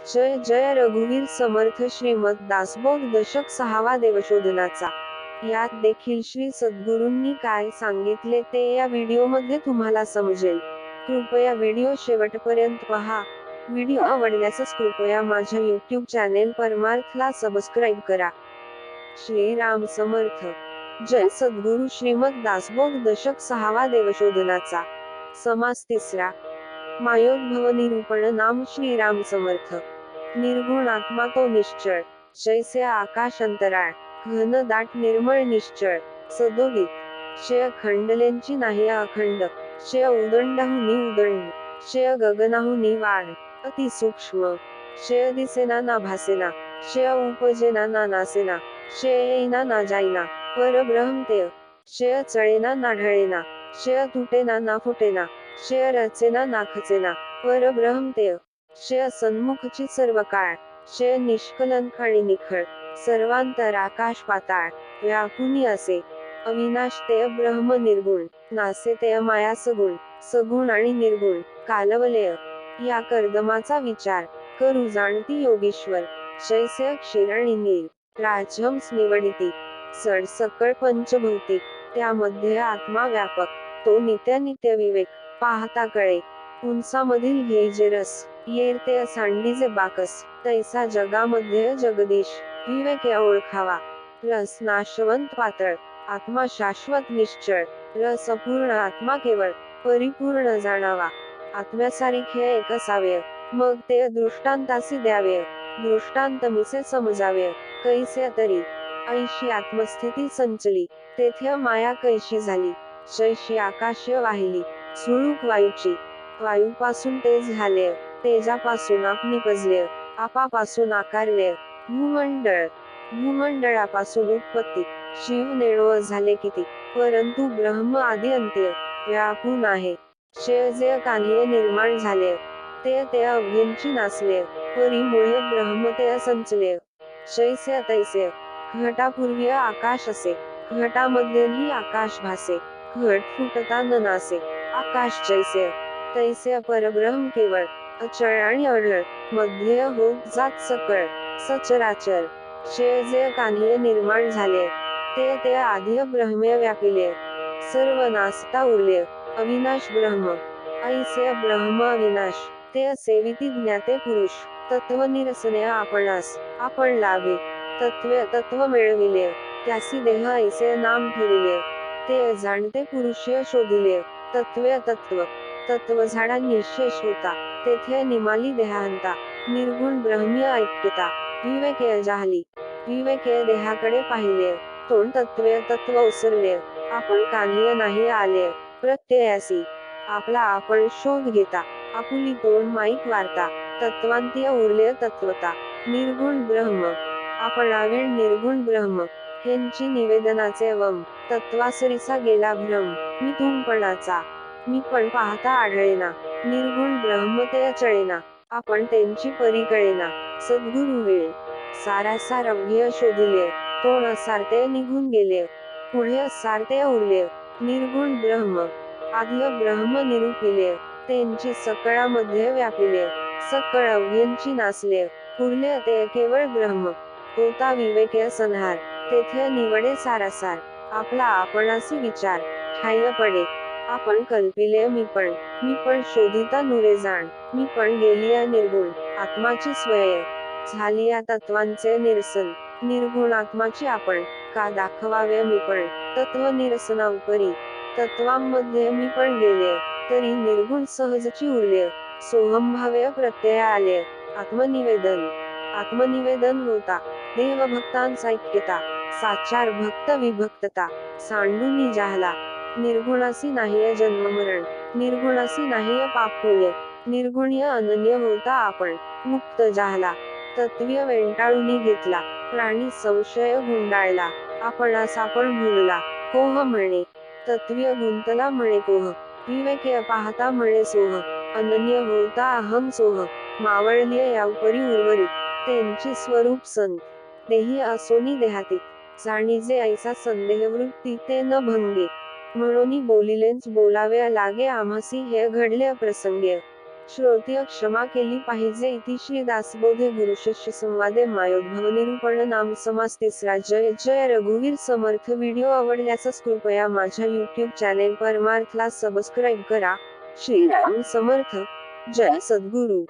जय जय रघुवीर समर्थ. श्रीमद दासबोध दशक 6वा देवशोधनाचा. यात देखील श्री सद्गुरूंनी काय सांगितले ते या व्हिडिओमध्ये तुम्हाला समजेल. कृपया व्हिडिओ शेवटपर्यंत पहा. व्हिडिओ आवडल्यास कृपया माझ्या YouTube चॅनेल परमार्थला सबस्क्राईब करा. श्री राम समर्थ. जय सद्गुरु. श्रीमद दासबोध दशक 6वा देवशोधनाचा. समास 3. मायोद्भव निरूपण. नाम श्रीराम समर्थ. निर्गुण आत्मा तो निश्चळ, जैसे आकाश अंतराळ, घन दाट निर्मळ निश्चळ, सदोदित. क्षय खंडलेंची नाही अखंड, क्षय उदंडाहुनी उदंड, क्षय गगनाहुनी वाढ, अति सूक्ष्म, क्षय दिसेना ना भासेना, क्षय उपजेना ना नासेना, क्षय येईना ना जाईना, परब्रह्म ते. क्षय चळेना ना ढळेना, क्षय तुटेना ना फुटेना, क्षय रचेना ना खचेना, परब्रह्म ते. क्षय सन्मुखची सर्व काळ, क्षय निष्कलंक आणि निखळ, सर्वांतर आकाश पाताळ, व्यापुनी असे. अविनाश ते ब्रह्म निर्गुण, नासे ते माया सगुण, सगुण आणि निर्गुण, कालवलेय. या कर्दमाचा विचार करू जाणती योगीश्वर, जैसे क्षीर आणि नीर, राजहंस निवडिती. सड सकळ पंचभौतिक, त्यामध्ये आत्मा व्यापक, तो नित्य विवेक, पाहता कळे. उंचामधील घ्यायचे रस, येर ते सांडीचे बाकस, तैसा जगामध्ये जगदीश, विवेके ओळखावा. रस नाशवंत पातळ, आत्मा शाश्वत निश्चळ, रस अपूर्ण आत्मा केवळ, परिपूर्ण जाणावा. आत्म्यासारिखे एक असावे, मग ते दृष्टांतासी द्यावे, दृष्टांत मिसे समजावे. कैसे तरी ऐशी आत्मस्थिती संचली, तेथे माया कैशी झाली, जैशी आकाशे वाहिली, झुळूक वायूची. वायूपासून तेज झाले, तेजापासून आप निपजले, आपापासून आकारले, भूमंडळ. भूमंडळापासून उत्पत्ती, शिव निर्वळ झाले किती, परंतु ब्रह्म आदि अंत्य, व्यापून आहे. क्षय जे कान्हे निर्माण झाले, ते अवघेंची नासले, परिमूळ ब्रह्म ते संचले. जैसे तैसे. घटापूर्वी आकाश असे, घटामध्येही आकाश भासे, घट फुटता न नासे, आकाश जैसे तैसे परब्रह्म केवळ, अचळ आणि अढळ, मध्ये होत जात सकळ, सचराचर. क्षय जे कान्हे निर्माण झाले, ते आधी ब्रह्मे व्यापिले, सर्व नासता उरले, अविनाश ब्रह्म. ऐसे ब्रह्म अविनाश, ते सेविती ज्ञाते पुरुष, तत्व निरसने आपणास, आपण लाभे. तत्व मिळविले, त्यासी देह ऐसे नाम ठेविले, ते जाणते पुरुषय शोधिले. तत्व झाडा निशेष होता, तेथे निमाली देहांता, निर्गुण ब्रह्मीय ऐक्यता. विवेके अजाहली, विवेके देहाकडे पाहिले, तोंड तत्व उसरले, आपण कान्हीय नाही आले, प्रत्ययासी. आपला आपण शोध घेता, आपुली तोंड माईक वार्ता, तत्वांतीय उरले तत्वता. निर्गुण ब्रह्म, आपण आवीण निर्गुण ब्रह्म, हेंची निवेदनाचे वम. तत्वासरीसा गेला भ्रम, मी तुमपणाचा, मी पण पाहता आढळेना, निर्गुण ब्रह्म ते अचळेना, आपण त्यांची परी कळेना. सद्गुरु वेळ सारासार अवघेय शोधिले, तोण असारते निघून गेले, पुढे असारते उरले, निर्गुण ब्रह्म. आद्य ब्रह्म निरूपिले, त्यांची सकळामध्ये व्यापिले, सकळ अवघेंची नासले, उरले ते केवळ ब्रह्म. होता विवेके संहार, तेथे निवडे सारासार, आपला आपणासी विचार, ठाय्य पडे. आपण कल्पिले मी पण शोधिता नुरे जाण, मी पण गेलिया निर्गुण, आत्माची स्वय. झालिया तत्वांचे निरसन, निर्गुण आत्माची आपण, का दाखवावे मी पण, तत्व निरसना उपरी. तत्वांमध्ये मी पण गेले, तरी निर्गुण सहजची उरले, सोहंभावे प्रत्यय आले. आत्मनिवेदन होता, देवभक्तांचा ऐक्यता, साचार भक्त विभक्तता, सांडूनी जाहला. निर्गुणासी नाहीय जन्ममरण, निर्गुणासी नाहीय पापुण्य, निर्गुण्य अनन्य होता आपण, मुक्त जाहला. तत्वीय वेंटाळूनी घेतला, प्राणी संशय गुंडाळला, आपणास आपण भुलला, कोह म्हणे. तत्वीय गुंतला म्हणे कोह, विवेके पाहता म्हणे सोह, अनन्य होता अहम सोह. मावळलिय यावपरी उर्वरित, त्यांची स्वरूप संत, देही असोनी देहातीत, जाणीजे ऐसा संदेहवृत्ती ते न भंगे. म्हणून बोलिलेंच बोलावे लागे आम्हासी हे घडले प्रसंगे. श्रोत्य क्षमा केली पाहिजे. इति श्री दासबोधे गुरुशिष्य संवादे मायोद्भव निरूपण नाम समास तिसरा. जय जय रघुवीर समर्थ. व्हिडिओ आवडल्यास कृपया माझ्या यूट्यूब चॅनेल परमार्थला सबस्क्राईब करा. श्रीराम समर्थ. जय सद्गुरु.